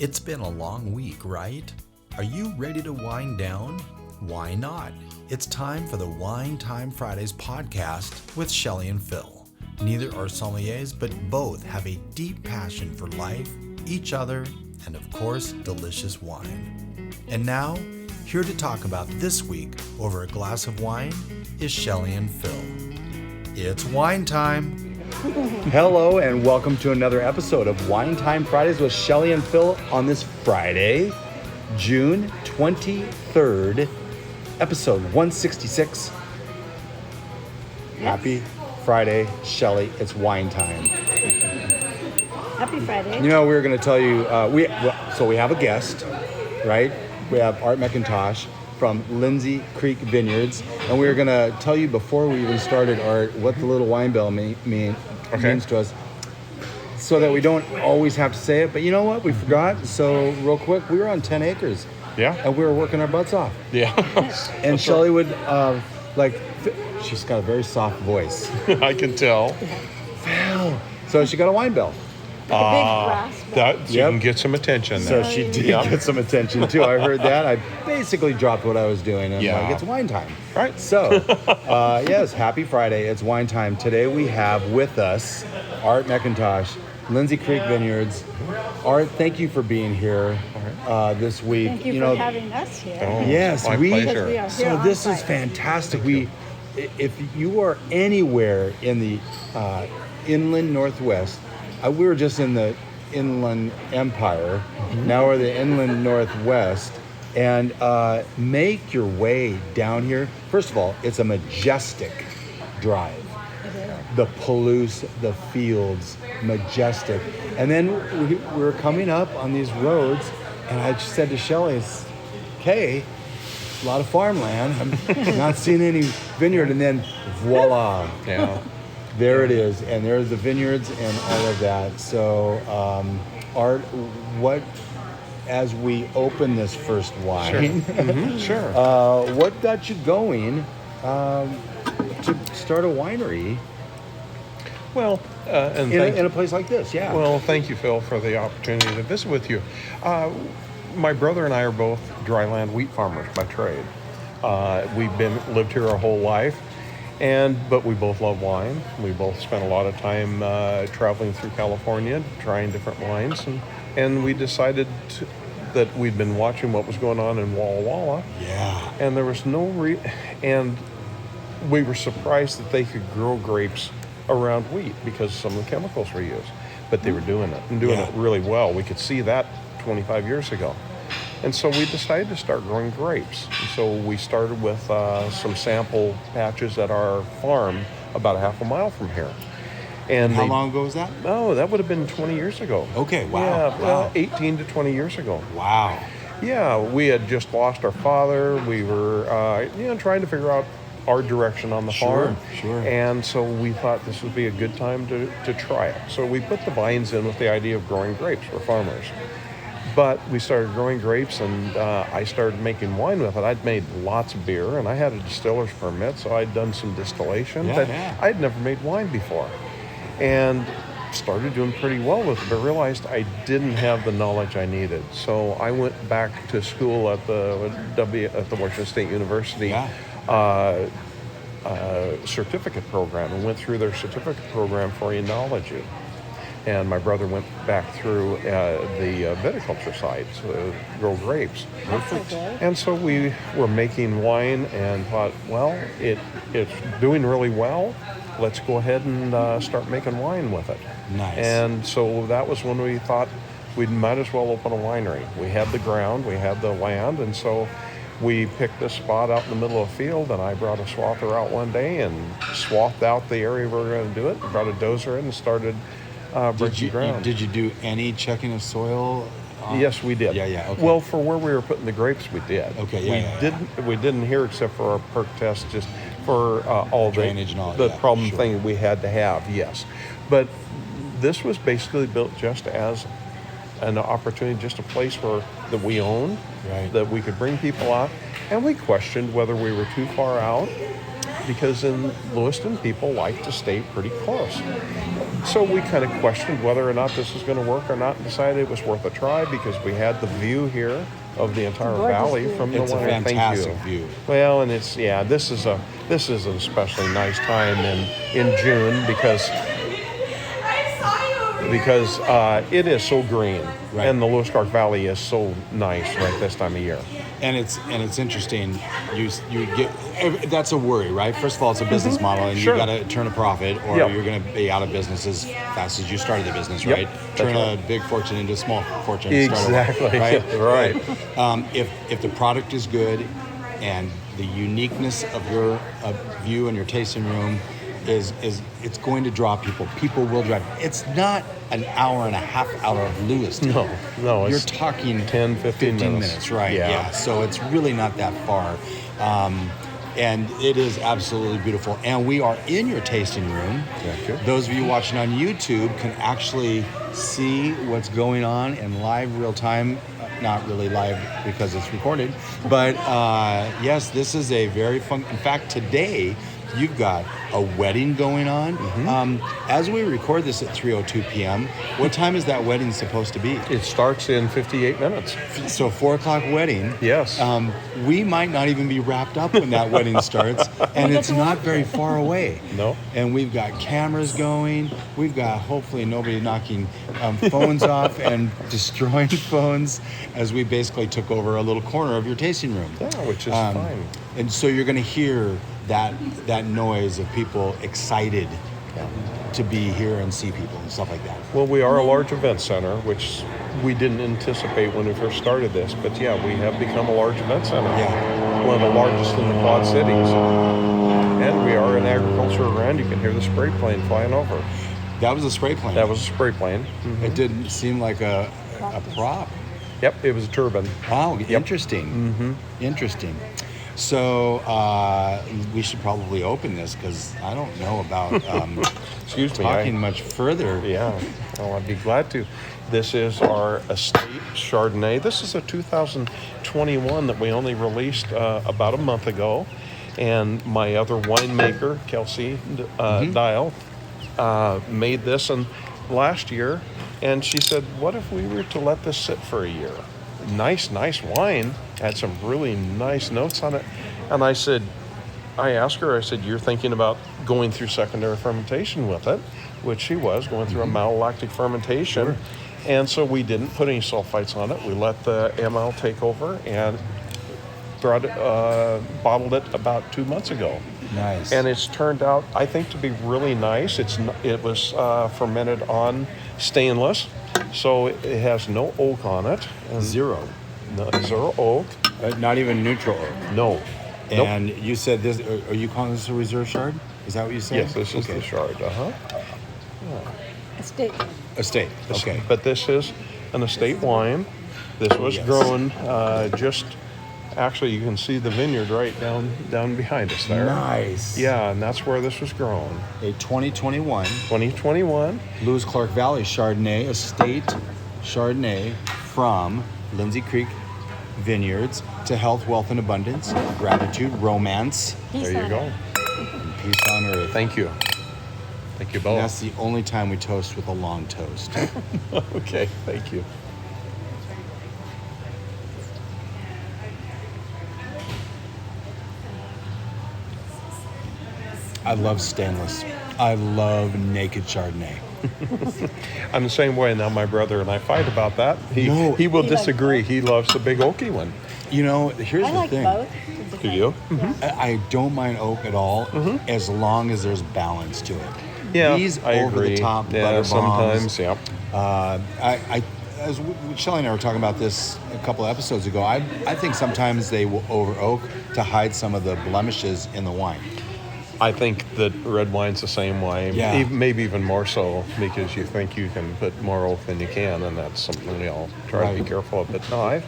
It's been a long week, right? Are you ready to wind down? Why not? It's time for the Wine Time Fridays podcast with Shelley and Phil. Neither are sommeliers, but both have a deep passion for life, each other, and of course, delicious wine. And now, here to talk about this week over a glass of wine is Shelley and Phil. It's wine time. Hello and welcome to another episode of Wine Time Fridays with Shelley and Phil on this Friday, June 23rd, episode 166. Yes. Happy Friday, Shelley. It's wine time. Happy Friday. You know, we were going to tell you, we have a guest, right? We have Art McIntosh from Lindsay Creek Vineyards, and we were going to tell you before we even started, Art, what the little wine bell means to us, so that we don't always have to say it. But you know what? We forgot. So real quick, we were on 10 acres. Yeah. And we were working our butts off. Yeah. And Shelley would, she's got a very soft voice. I can tell. Phil. So she got a wine bell. With a big brass bell. So you can get some attention So there. she did get some attention too. I heard that. I basically dropped what I was doing, and Yeah. it's wine time. Right. So, yes, happy Friday. It's wine time. Today we have with us Art McIntosh, Lindsay Creek Vineyards. Art, thank you for being here this week. Thank you for having us here. Oh, Yes, my we- Because pleasure. we are here So on this is Friday. fantastic. If you are anywhere in the inland Northwest, we were just in the Inland Empire. Now we're the Inland Northwest, and make your way down here. First of all, it's a majestic drive. The Palouse, the fields, majestic. And then we were coming up on these roads, and I just said to Shelley, okay, a lot of farmland. I'm not seeing any vineyard. And then voila, Yeah. there it is. And there's the vineyards and all of that. So, Art, as we open this first wine, Sure. what got you going to start a winery Well, and in a place like this? Yeah. well, thank you, Phil, for the opportunity to visit with you. My brother and I are both dryland wheat farmers by trade. We've lived here our whole life, but we both love wine. We both spent a lot of time traveling through California, trying different wines, and we decided that we'd been watching what was going on in Walla Walla, yeah. and there was and we were surprised that they could grow grapes around wheat because some of the chemicals were used, but they were doing it and doing Yeah. it really well. We could see that 25 years ago. And so we decided to start growing grapes. And so we started with some sample patches at our farm about a half a mile from here. And How long ago was that? Oh, that would have been 20 years ago. Okay, wow. Yeah, Wow. 18 to 20 years ago. Wow. Yeah, we had just lost our father. We were, trying to figure out our direction on the farm. Sure. And so we thought this would be a good time to try it. So we put the vines in with the idea of growing grapes. We're farmers. But we started growing grapes, and I started making wine with it. I'd made lots of beer, and I had a distiller's permit, so I'd done some distillation. Yeah, but yeah. I'd never made wine before. And started doing pretty well with it, but realized I didn't have the knowledge I needed. So I went back to school at the Washington State University Yeah. certificate program, and went through their certificate program for enology. And my brother went back through the viticulture side to grow grapes. That's so good. And so we were making wine and thought, well, it's doing really well. Let's go ahead and start making wine with it. Nice. And so that was when we thought we might as well open a winery. We had the ground, we had the land, and so we picked this spot out in the middle of the field, and I brought a swather out one day and swathed out the area we were going to do it, and brought a dozer in and started breaking ground. Did you do any checking of soil? Yes, we did. Yeah, okay. Well, for where we were putting the grapes, we did. Okay, We didn't here except for our perk test, just for all Drainage and all the that, problem sure. thing we had to have. Yes, but this was basically built just as an opportunity, just a place that we owned, Right. that we could bring people out, and we questioned whether we were too far out, because in Lewiston, people like to stay pretty close. So we kind of questioned whether or not this was going to work or not, and decided it was worth a try because we had the view here of the entire Gorgeous valley view. from the It's a winery. Thank fantastic you. view. Well, and it's this is an especially nice time in June because it is so green, Right. and the Lewis Clark Valley is so nice right this time of year. And it's interesting. You get that's a worry, right? First of all, it's a business model, and Sure. you got to turn a profit, or Yep. you're going to be out of business as fast as you started the business, Yep, right? that's Turn right. a big fortune into a small fortune. and start over, Exactly. right? Right. If the product is good, and the uniqueness of your view and your tasting room is it's going to draw people. People will drive. It's not an hour and a half out of Lewiston. No, You're it's talking 10, 15 minutes. minutes, right? Yeah. So it's really not that far. And it is absolutely beautiful. And we are in your tasting room. Thank you. Those of you watching on YouTube can actually see what's going on in live real time. Not really live because it's recorded. But yes, this is a very fun. In fact, today you've got a wedding going on. As we record this at 3:02 p.m., what time is that wedding supposed to be? It starts in 58 minutes. So 4 o'clock wedding. Yes. We might not even be wrapped up when that wedding starts, and it's not very far away. No. And we've got cameras going. We've got hopefully nobody knocking phones off and destroying phones as we basically took over a little corner of your tasting room. Yeah, which is fine. And so you're going to hear that noise of people excited to be here and see people and stuff like that. Well, we are a large event center, which we didn't anticipate when we first started this, but yeah, we have become a large event center. Yeah. One of the largest in the Quad Cities. And we are in agriculture around. You can hear the spray plane flying over. That was a spray plane. That was a spray plane. It didn't seem like a prop. Yep, it was a turbine. Oh, interesting. Interesting. So we should probably open this because I don't know about Excuse me. talking much further. Yeah, well, I'd be glad to. This is our Estate Chardonnay. This is a 2021 that we only released about a month ago. And my other winemaker, Kelsey Dial, made this last year. And she said, what if we were to let this sit for a year? Nice wine. Had some really nice notes on it. And I asked her, you're thinking about going through secondary fermentation with it, which she was, going through a malolactic fermentation. Sure. And so we didn't put any sulfites on it. We let the ML take over and bottled it about 2 months ago. Nice. And it's turned out, I think, to be really nice. It was fermented on stainless, so it has no oak on it. And Zero. zero oak. Not even neutral oak. No. And you said this, are you calling this a reserve shard? Is that what you said? Yes, this is the shard. Estate. Estate. Okay. But this is an estate wine. This was Yes. grown actually, you can see the vineyard right down behind us there. Nice. Yeah, and that's where this was grown. A 2021 2021. Lewis Clark Valley Chardonnay, Estate Chardonnay from Lindsay Creek Vineyards to health, wealth, and abundance, gratitude, romance, Peace There you on go. it. and peace on earth. Thank you. Thank you And both. that's the only time we toast with a long toast. Okay, thank you. I love stainless. I love naked Chardonnay. I'm the same way now. My brother and I fight about that. He No. will He likes disagree. He loves the big oaky one. You know, here's I the like thing. both. It Do you? depends. Yeah. I don't mind oak at all as long as there's balance to it. Yeah, These I over agree. the top Yeah, butter sometimes. bombs. Yeah. As Shelley and I were talking about this a couple of episodes ago, I think sometimes they will over oak to hide some of the blemishes in the wine. I think that red wine's the same way. Yeah. Maybe even more so because you think you can put more oak than you can, and that's something we all try to be Right. careful of. But no,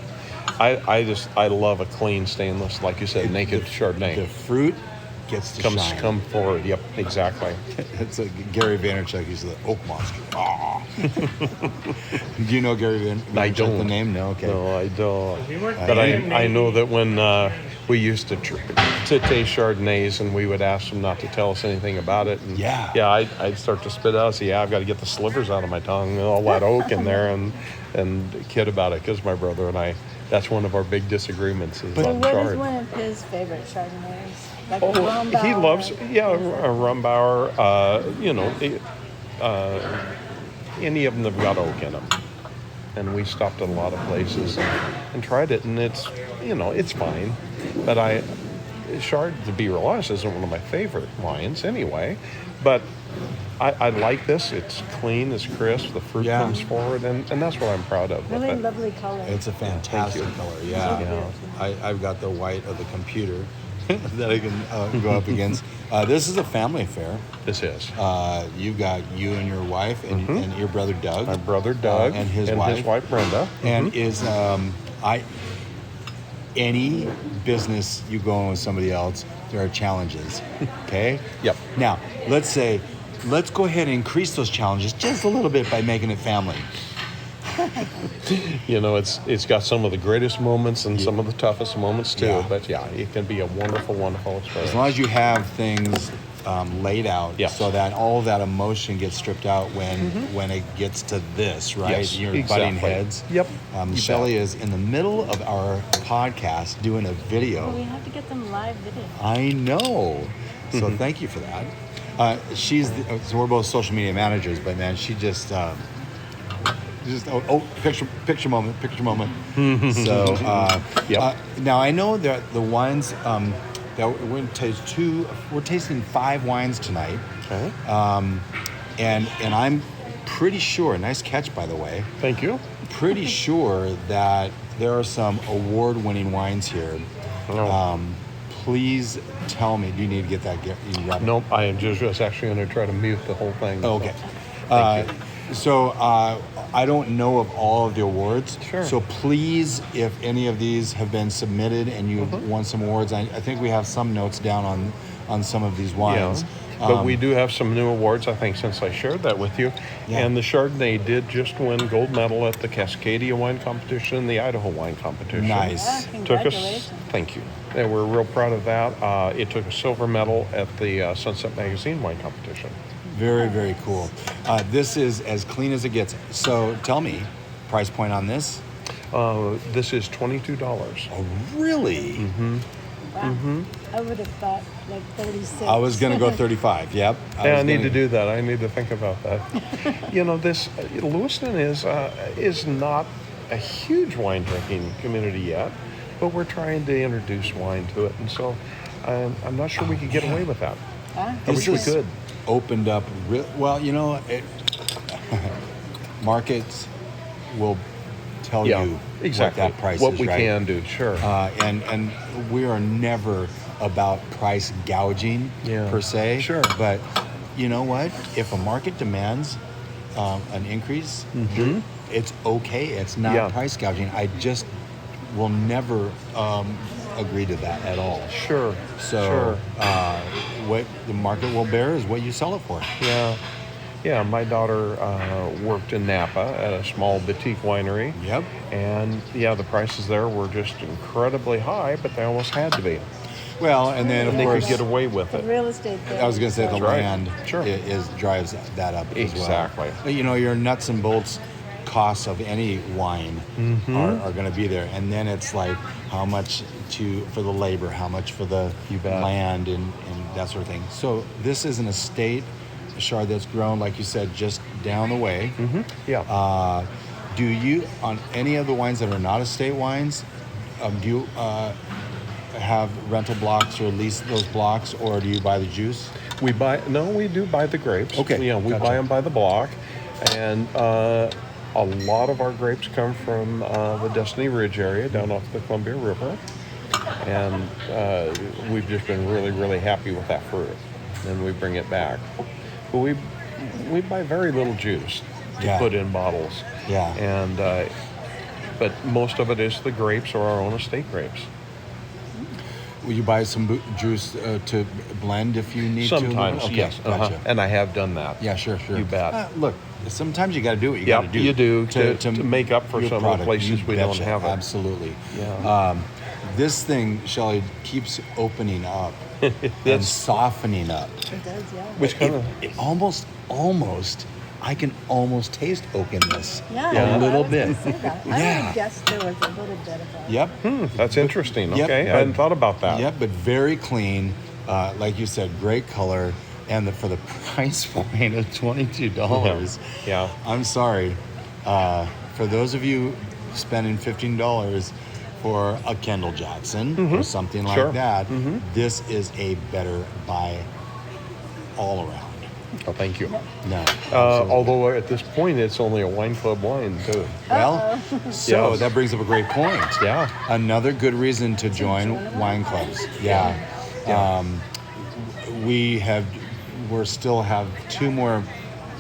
I love a clean stainless, like you said, naked Chardonnay. The fruit gets to shine. Come forward. Yep, exactly. It's like Gary Vaynerchuk. He's the oak monster. Ah. Do you know Gary Vaynerchuk? I don't. The name? No. Okay. No, I don't. weren't But I know that when we used to taste Chardonnays, and we would ask them not to tell us anything about it. And Yeah. I'd start to spit out. Say, I've got to get the slivers out of my tongue and all that oak in there, and kid about it, because my brother and I, that's one of our big disagreements is So on what is chard. one of his favorite Chardonnays? Like Oh, Rombauer? he loves, a Rumbauer. Any of them that have got oak in them. And we stopped at a lot of places and tried it, and it's, it's fine. But Chard, to be real honest, isn't one of my favorite wines anyway. But I like this. It's clean, it's crisp, the fruit comes forward, and that's what I'm proud of. Really with it. lovely color. It's a fantastic color. Yeah. I've got the white of the computer that I can go up against. This is a family affair. This is. You've got you and your wife and your brother Doug. My brother Doug and his wife Brenda. And is any business you go in with somebody else, there are challenges. Okay? Yep. Now, let's go ahead and increase those challenges just a little bit by making it family. It's got some of the greatest moments and some of the toughest moments too. Yeah. But it can be a wonderful, wonderful experience. As long as you have things laid out so that all that emotion gets stripped out when it gets to this, right? Yes, You're exactly. butting heads. Yep. Shelley is in the middle of our podcast doing a video. Well, we have to get them live video. I know. So thank you for that. So we're both social media managers, but man, she just picture moment. So now I know that the wines that we're tasting 5 wines tonight. Okay. And I'm pretty sure, nice catch by the way. Thank you. Pretty sure that there are some award-winning wines here. Oh. Please tell me. Do you need to get that? Nope. I am just actually going to try to mute the whole thing. Oh, okay. Thank you. So I don't know of all of the awards. Sure. So please, if any of these have been submitted and you won some awards, I think we have some notes down on some of these wines. Yeah. But we do have some new awards, I think, since I shared that with you. Yeah. And the Chardonnay did just win gold medal at the Cascadia Wine Competition and the Idaho Wine Competition. Nice. Yeah, Took congratulations. us, thank you. And we're real proud of that. It took a silver medal at the Sunset Magazine Wine Competition. Very, very cool. This is as clean as it gets. So tell me, price point on this? This is $22. Oh, really? Wow. I would have thought like 36. I was going to go 35. Yep. I need to do that. I need to think about that. This Lewiston is not a huge wine drinking community yet, but we're trying to introduce wine to it, and so I'm not sure we could get away with that. I wish we could. Opened up well, markets will tell you exactly what that price what is, we right? can do. Sure. And we are never about price gouging per se. Sure. But you know what? If a market demands an increase, it's okay. It's not price gouging. I just will never agree to that at all. Sure. So what the market will bear is what you sell it for. Yeah, my daughter worked in Napa at a small boutique winery. Yep. And the prices there were just incredibly high, but they almost had to be. Well, and then of They course could get away with The it. real estate there. I was going to say the right. land drives that up as well. Exactly. But, your nuts and bolts costs of any wine are going to be there, and then it's like how much for the labor, how much for the land, and that sort of thing. So this is an estate Chard that's grown, like you said, just down the way. Do you, on any of the wines that are not estate wines, do you have rental blocks or lease those blocks, or do you buy the juice? We do buy the grapes. Okay. We buy them by the block, and a lot of our grapes come from the Destiny Ridge area down off the Columbia River, and we've just been really, really happy with that fruit, and we bring it back. But we buy very little juice to put in bottles. Yeah. And but most of it is the grapes or our own estate grapes. Will you buy some juice to blend if you need Sometimes, to? Okay, yes. Gotcha. And I have done that. Yeah, sure. You bet. Look, sometimes you got to do what you got to do. You do to make up for your some product. of the places You we don't betcha. have it. Absolutely. Yeah. This thing, Shelley, keeps opening up and softening up. It does, yeah. Which kind of It almost, I can almost taste oak in this. Yeah, A little I bit. was gonna say that. I would have guessed there was a little bit of a... Yep. that's interesting. Yep, Okay, I but- hadn't thought about that. Yep, but very clean. Like you said, great color. And for the price point of $22, Yeah. I'm sorry. For those of you spending $15 for a Kendall Jackson or something like Sure. that, this is a better buy all around. Oh, thank you. No. absolutely. Although at this point, it's only a wine club wine too. Well, so Yes. that brings up a great point. Yeah. Another good reason to join wine clubs. Yeah. We still have 2 more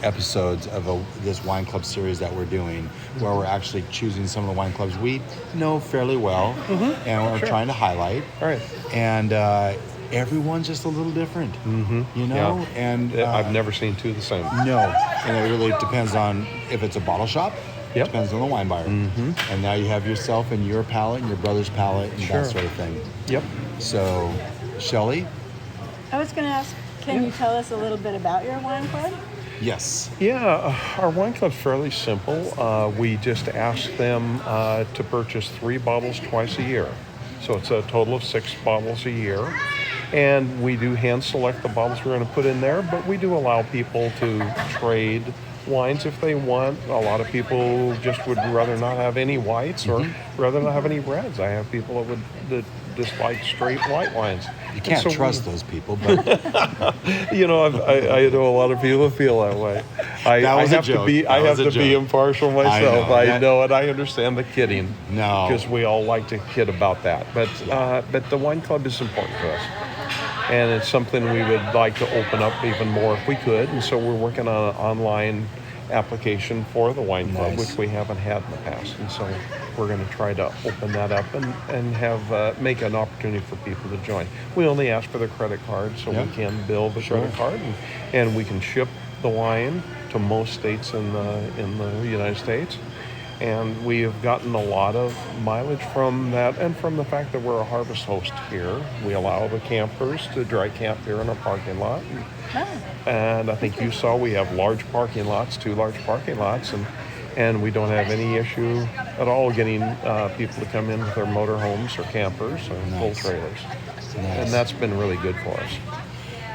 episodes of this wine club series that we're doing, where we're actually choosing some of the wine clubs we know fairly well, and we're trying to highlight. All right. And everyone's just a little different, you know. Yeah. And I've never seen 2 the same. no, and it really depends on if it's a bottle shop. Yep. Depends on the wine buyer. And now you have yourself and your palate and your brother's palate and Sure. that sort of thing. Yep. So, Shelley, I was going to ask, can you tell us a little bit about your wine club? yes. Yeah, our wine club's fairly simple. We just ask them to purchase 3 bottles twice a year. So it's a total of 6 bottles a year. And we do hand select the bottles we're going to put in there, but we do allow people to trade wines if they want. A lot of people just would rather not have any whites or rather not have any reds. I have people that dislike straight white wines. You can't And so trust those people, but You know, I know a lot of people feel that way. That was I a have joke. to be That was a be joke. impartial myself. know. I know it. I understand the kidding. No. because we all like to kid about that. But the wine club is important to us, and it's something we would like to open up even more if we could. And so we're working on an online application for the wine club, Nice. which we haven't had in the past. And so we're going to try to open that up and have make an opportunity for people to join. We only ask for their credit card, so Yep. we can bill the credit card, and we can ship the wine to most states in the United States. And we have gotten a lot of mileage from that, and from the fact that we're a harvest host here. We allow the campers to dry camp here in our parking lot. And I think you saw we have large parking lots, 2 large parking lots, and we don't have any issue at all getting people to come in with their motorhomes or campers or full trailers. And that's been really good for us.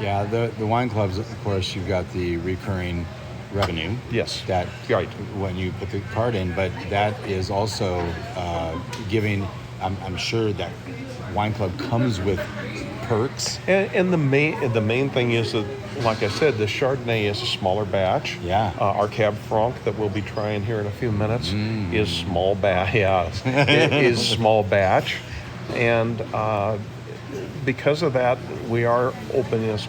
yeah, the wine clubs, of course, you've got the recurring revenue. Yes. That Right. when you put the card in, but that is also giving. I'm sure that wine club comes with perks. And the main thing is that, like I said, the Chardonnay is a smaller batch. Yeah. Our Cab Franc that we'll be trying here in a few minutes is small batch. Yeah, it is small batch, and because of that, we are opening this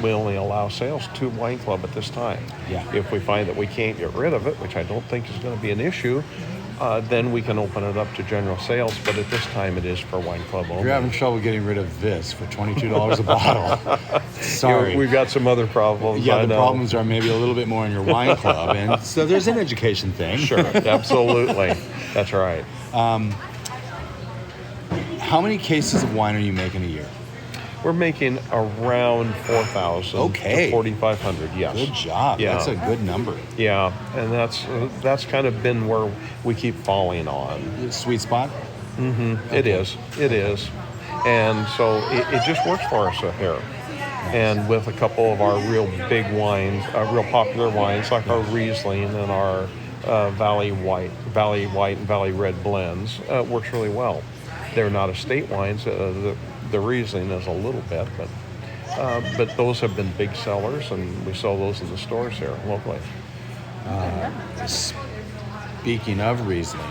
we only allow sales to wine club at this time. Yeah. If we find that we can't get rid of it, which I don't think is going to be an issue, then we can open it up to general sales. But at this time, it is for wine club only. You're having trouble getting rid of this for $22 a bottle. Sorry. We've got some other problems. Yeah, I the know. problems are maybe a little bit more in your wine club, and so there's an education thing. Sure, absolutely. That's right. How many cases of wine are you making a year? We're making around 4,000 Okay. to 4,500, yes. Good job. Yeah. That's a good number. Yeah, and that's kind of been where we keep falling on. Sweet spot. It is. And so it just works for us here. And with a couple of our real big wines, real popular wines, like our Riesling and our Valley White, and Valley Red blends, works really well. They're not estate wines. The Riesling is a little bit, but those have been big sellers, and we sell those in the stores here locally. Speaking of Riesling,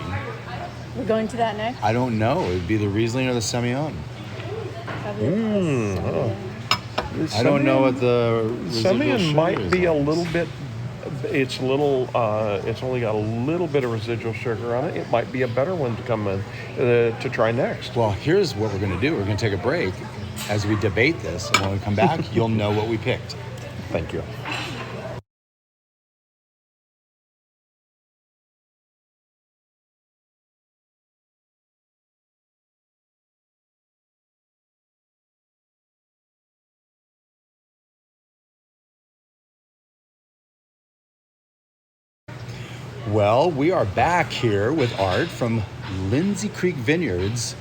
We're going to that next? I don't know. It'd be the Riesling or the Semillon. Probably the Semillon. I don't know what the residual Semillon sugar might is be a on. little bit. It's only got a little bit of residual sugar on it. It might be a better one to come in to try next. Well, here's what we're going to do. We're going to take a break as we debate this, and when we come back, you'll know what we picked. Thank you. Well, we are back here with Art from Lindsay Creek Vineyards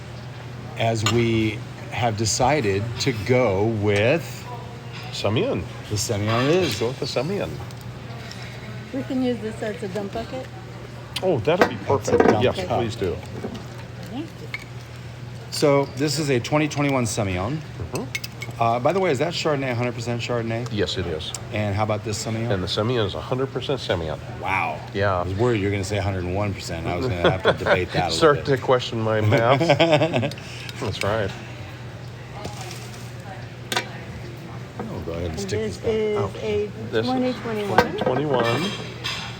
as we have decided to go with Sémillon. the Sémillon it Let's is. go with the Sémillon. We can use this as a dump bucket. Oh, that'll be perfect. dump Yes, cup. please do. Thank you. So this is a 2021 Sémillon. By the way, is that Chardonnay 100% Chardonnay? Yes, it is. And how about this Sémillon? And the Sémillon is 100% Sémillon. Wow. Yeah. I was worried you were going to say 101%. I was going to have to debate that a little Start bit. to question my math. That's right. Oh, go ahead and And stick this this back. is a This is 2021. 21.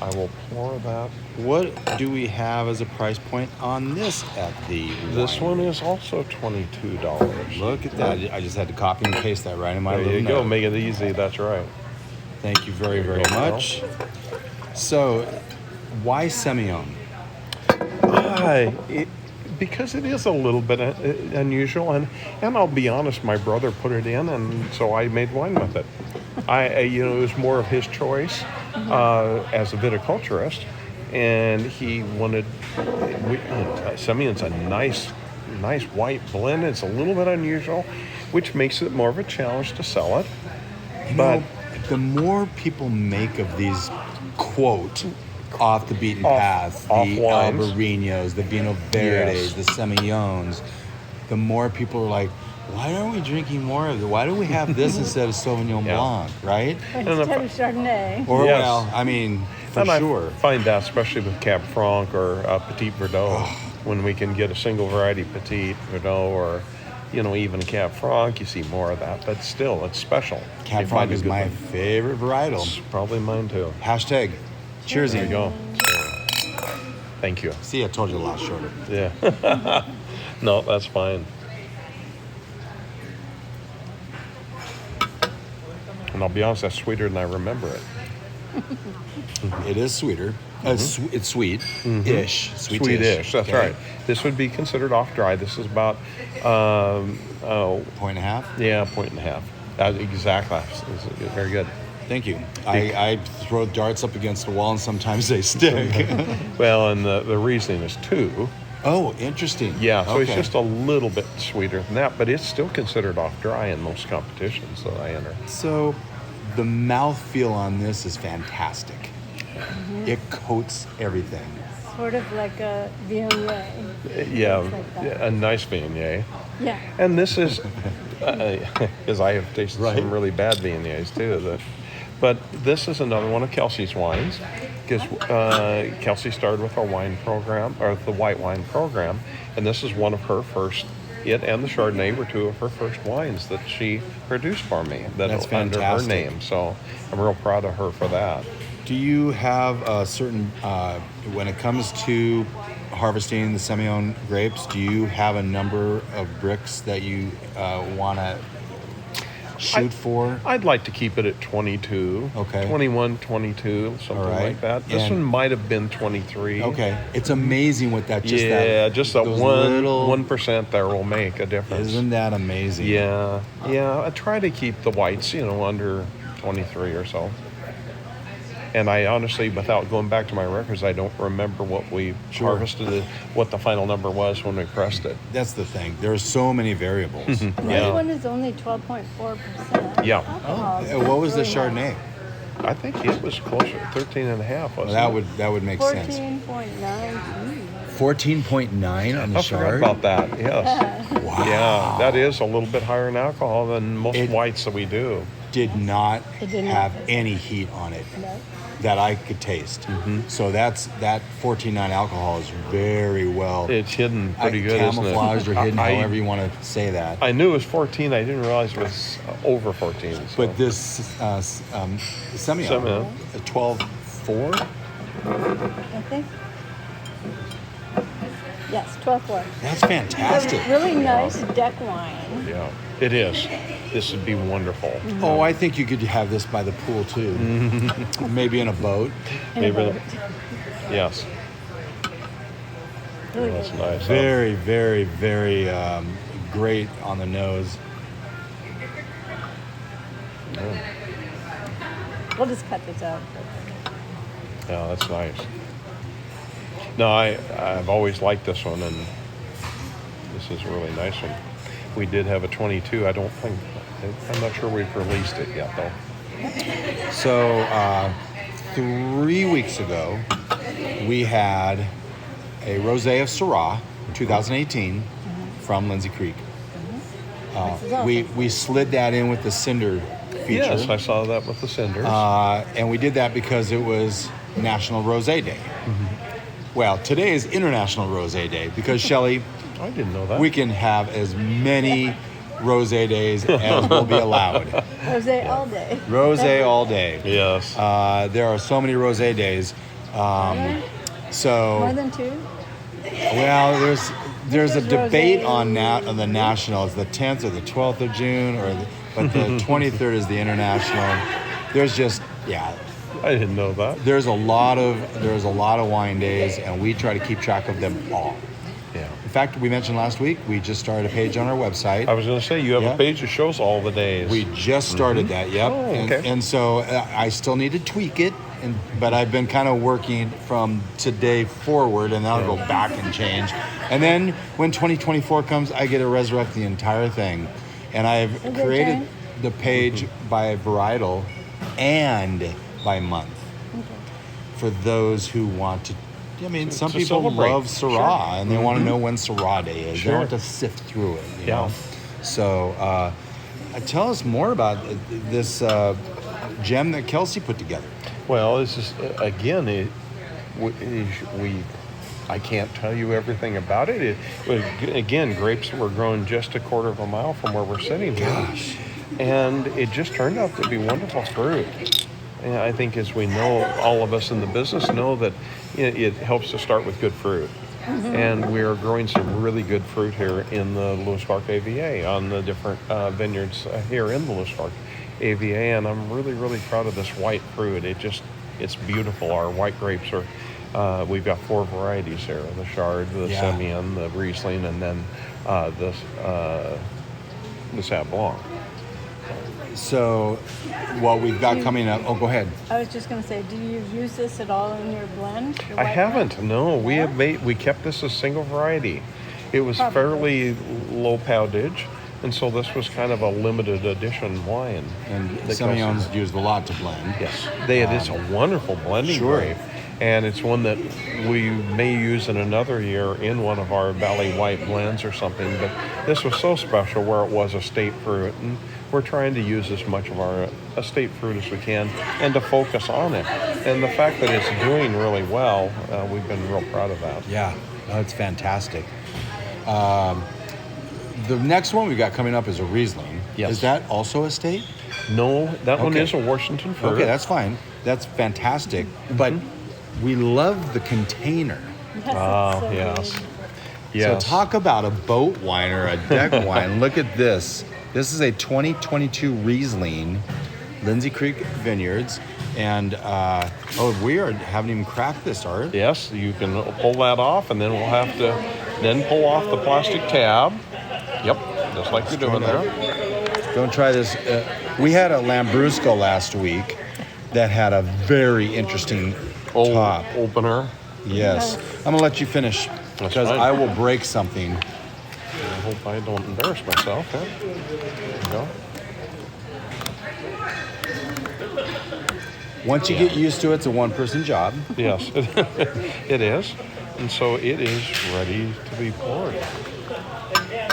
I will pour that. What do we have as a price point on this at the This wine? one is also $22. Look at that. I just had to copy and paste that right in my There little you go. note. Make it easy. That's right. Thank you very, There very you go, much. So, why Sémillon? Because it is a little bit unusual, and I'll be honest, my brother put it in, and so I made wine with it. It was more of his choice as a viticulturist, and he wanted. Sémillon's a nice white blend. It's a little bit unusual, which makes it more of a challenge to sell it. You But know, the more people make of these, quote, off the beaten path, off the wines. Albariños, the Vino Verdes, Yes. the Semillons, the more people are like, why aren't we drinking more of it? Why do we have this instead of Sauvignon Yeah. Blanc, right? Instead of Chardonnay. Or, Yes. well, I mean, for and sure. I find that especially with Cab Franc or Petit Verdot, when we can get a single variety Petit Verdot or, even Cab Franc, you see more of that. But still, it's special. Cab You Franc find a is good my one. favorite varietal. It's probably mine too. Hashtag cheersy. There you go. So, thank you. See, I told you a lot shorter. Yeah. No, that's fine. And I'll be honest, that's sweeter than I remember it. It is sweeter. It's sweet-ish. Sweetish, that's okay? right. This would be considered off dry. This is about, Point and a half. yeah, 1.5. Exactly. It's very good. Thank you. I throw darts up against the wall and sometimes they stick. Well, and the Riesling is 2. Oh, interesting. Yeah, so it's Okay. just a little bit sweeter than that, but it's still considered off dry in most competitions that I enter. So the mouthfeel on this is fantastic. It coats everything. Sort of like a Viognier. Yeah, like that. a nice Viognier. Yeah. And this is, because I have tasted some really bad Viogniers too. But this is another one of Kelsey's wines, because Kelsey started with our wine program, or the white wine program, and this is one of her first. It and the Chardonnay were 2 of her first wines that she produced for me. That's under her fantastic. name. So I'm real proud of her for that. Do you have a certain, when it comes to harvesting the Sémillon grapes, do you have a number of bricks that you want to shoot for? I'd like to keep it at 22. Okay. 21, 22, something All right. like that. This And- one might have been 23. Okay. It's amazing what that just Just that those 1% there will make a difference. Isn't that amazing? Yeah. I try to keep the whites, under 23 or so. And I honestly, without going back to my records, I don't remember what we harvested, what the final number was when we pressed it. That's the thing. There are so many variables. This Yeah. one is only 12.4%. Yeah. alcohol, so What was the it's really Chardonnay? I think it was closer to 13 and a half, wasn't That would make nice. sense. 14.9. 14.9 on the I forgot Chard. about that, yes. Wow. Yeah, that is a little bit higher in alcohol than most whites that we do. Did not It did not. have any heat on it No. that I could taste. So that 14.9 alcohol is very well It's hidden pretty good, isn't it? camouflaged or hidden, I- however you want to say that. I knew it was 14. I didn't realize it was over 14. So. But this Sémillon, Sémillon. 12.4. I think. Yes, 12.4. That's fantastic. Really nice deck wine. Yeah, it is. This would be wonderful. Oh, I think you could have this by the pool too. Maybe in a boat. Maybe. Yes. Really That's good. nice. Very, very, very great on the nose. We'll just cut this out. Yeah, that's nice. No, I've always liked this one, and this is a really nice one. We did have a 22. I'm not sure we've released it yet, though. So 3 weeks ago, we had a rosé of Syrah, 2018, from Lindsay Creek. We slid that in with the Cinder feature. Yes, I saw that with the cinders. And we did that because it was National Rosé Day. Well, today is International Rosé Day because, Shelley, I didn't know that. we can have as many rosé days as will be allowed. Rosé all day. Rosé all day. Yes. There are so many rosé days. So More than 2? well, there's a Which is debate rosé? on the national. It's the 10th or the 12th of June, but the 23rd is the international. There's just I didn't know that. there's a lot of wine days, and we try to keep track of them all. Yeah. In fact, we mentioned last week we just started a page on our website. I was going to say, you have Yeah. a page that shows all the days. We just started that, yep. Oh, okay. And so I still need to tweak it, but I've been kind of working from today forward, and then I'll go back and change. And then when 2024 comes, I get to resurrect the entire thing. And I've Okay, created Jane. the page by varietal and by month for those who want to. I mean, some to people celebrate. love Syrah, and they want to know when Syrah Day is. They Sure. don't have to sift through it. You Yeah. know? So tell us more about this gem that Kelsey put together. Well, this is, again, I can't tell you everything about it. Again, grapes were grown just a quarter of a mile from where we're sitting here. Gosh. And it just turned out to be wonderful fruit. And I think, as we know, all of us in the business know that it helps to start with good fruit. And we are growing some really good fruit here in the Lewis Park AVA on the different vineyards here in the Lewis Park AVA. And I'm really, really proud of this white fruit. It's beautiful. Our white grapes are, we've got 4 varieties here: the Chard, the Sémillon, the Riesling, and then the Sauv Blanc. So, what we've got coming up. Oh, go ahead. I was just going to say, do you use this at all in your blend? your I white haven't. blend? No, we No? have we kept this a single variety. It was Probably. fairly low poundage, and so this was kind of a limited edition wine. And that Semillon's goes- used a lot to blend. Yes, it's a wonderful blending Sure. grape, and it's one that we may use in another year in one of our Valley White blends or something. But this was so special where it was estate fruit, and we're trying to use as much of our estate fruit as we can and to focus on it. And the fact that it's doing really well, we've been real proud of that. Yeah, it's fantastic. The next one we got coming up is a Riesling. Yes. Is that also estate? No, that one Okay. is a Washington fruit. Okay, that's fine. That's fantastic. But we love the container. Yes, it's Oh, so yes. good. Yes. So talk about a boat wine or a deck wine. Look at this. This is a 2022 Riesling, Lindsay Creek Vineyards. And, we haven't even cracked this, Art. Yes, you can pull that off, and then we'll have to then pull off the plastic tab. Yep, just like you're doing there. Don't try this. We had a Lambrusco last week that had a very interesting top. Opener. Yes. I'm going to let you finish because fine. I will break something. I hope I don't embarrass myself. Huh? There you go. Once you get used to it, it's a one-person job. Yes, it is. And so it is ready to be poured.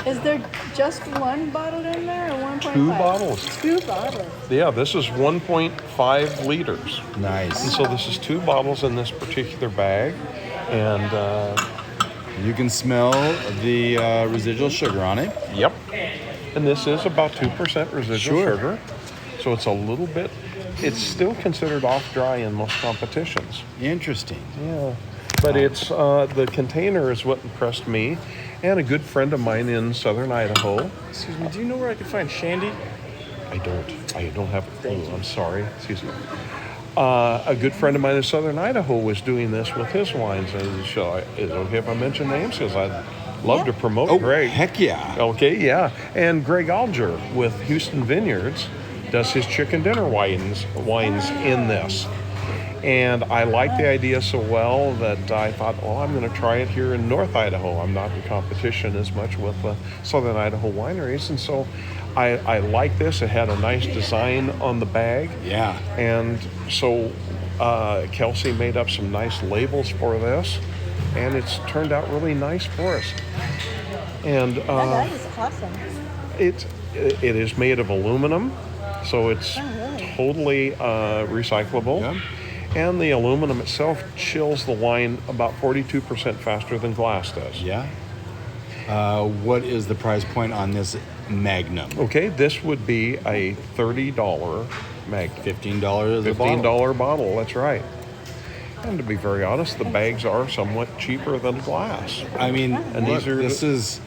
Is there just one bottle in there or 1.5? 2 bottles. 2 bottles. Yeah, this is 1.5 liters. And Nice. so this is 2 bottles in this particular bag. And You can smell the residual sugar on it. yep. And this is about 2% residual Sure. sugar. So it's a little bit, it's still considered off dry in most competitions. Interesting. Yeah. But it's, the container is what impressed me. And a good friend of mine in southern Idaho. Excuse me, do you know where I could find Shandy? I don't have a clue. I'm sorry. Excuse me. A good friend of mine in southern Idaho was doing this with his wines. And is it okay if I mention names? Because I'd love to promote Oh, Greg. heck yeah. Okay, yeah. And Greg Alger with Houston Vineyards does his chicken dinner wines in this. And I liked the idea so well that I thought, well, I'm going to try it here in North Idaho. I'm not in competition as much with Southern Idaho wineries. And so I like this. It had a nice design on the bag. Yeah. And so Kelsey made up some nice labels for this. And it's turned out really nice for us. And That is awesome. it is made of aluminum. So it's totally recyclable. Yeah. And the aluminum itself chills the wine about 42% faster than glass does. Yeah. What is the price point on this Magnum? Okay, this would be a $30 Magnum. $15 a bottle. $15 bottle, that's right. And to be very honest, the bags are somewhat cheaper than glass. I mean, And look, these are this is,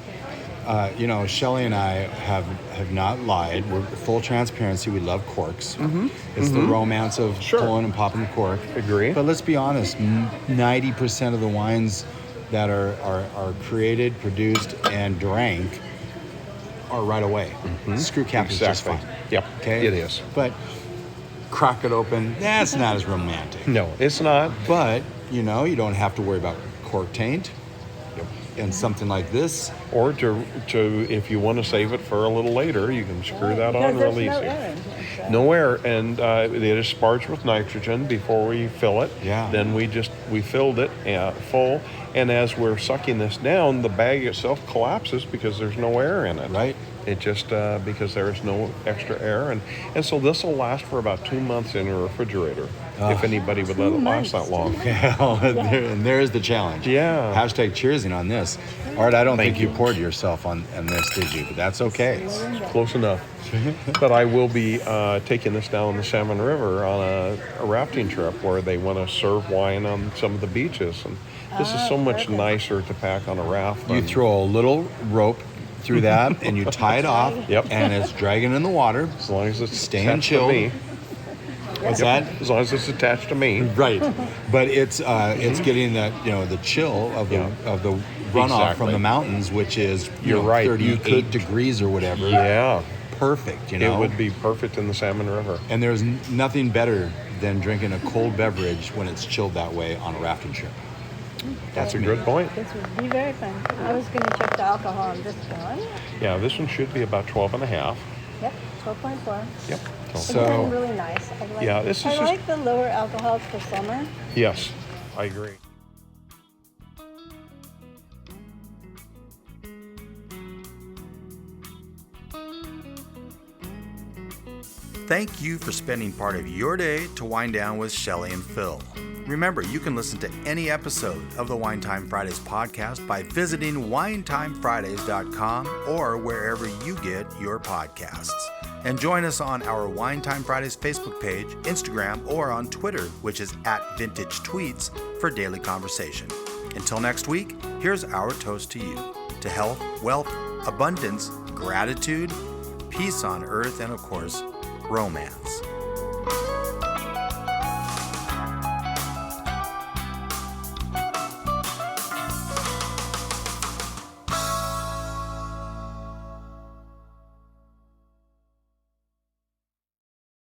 Shelley and I have not lied. We're full transparency. We love corks. It's the romance of pulling and popping the cork. Agree. But let's be honest, 90% of the wines that are created, produced, and drank are right away. Screw cap is just fine. Yep, Okay? it is. But crack it open, that's not as romantic. No, it's not. But, you don't have to worry about cork taint. And something like this. Or to if you want to save it for a little later, you can screw that Because on there's real no easy. air in here, so. No air, and it is sparged with nitrogen before we fill it. Yeah. Then we filled it full, and as we're sucking this down, the bag itself collapses because there's no air in it. Right. It just because there is no extra air, and so this will last for about 2 months in a refrigerator, if anybody would let it last that long. And there's the challenge. Yeah. Hashtag cheersing on this. Art, I don't Thank think you you. poured yourself on this, did you? But that's okay. Close enough. But I will be taking this down the Salmon River on a rafting trip where they want to serve wine on some of the beaches, and this is so much nicer to pack on a raft. You than- throw a little rope through that and you tie it off. Yep. And it's dragging in the water. as long as it's Staying attached chilled. to me. What's that? As long as it's attached to me. Right. But it's getting the chill of the runoff Exactly. from the mountains, which is You're right. 38 degrees or whatever. Yeah. Perfect, It would be perfect in the Salmon River. And there's nothing better than drinking a cold beverage when it's chilled that way on a rafting trip. That's a good point. This would be very fun. I was going to check the alcohol on this one. Yeah, this one should be about 12 and a half. Yep, 12.4. Yep. So- Again, really nice. Yeah, this is I just- like the lower alcohols for summer. Yes, I agree. Thank you for spending part of your day to wind down with Shelley and Phil. Remember, you can listen to any episode of the Wine Time Fridays podcast by visiting winetimefridays.com or wherever you get your podcasts. And join us on our Wine Time Fridays Facebook page, Instagram, or on Twitter, which is @VintageTweets, for daily conversation. Until next week, here's our toast to you, to health, wealth, abundance, gratitude, peace on earth, and of course, romance.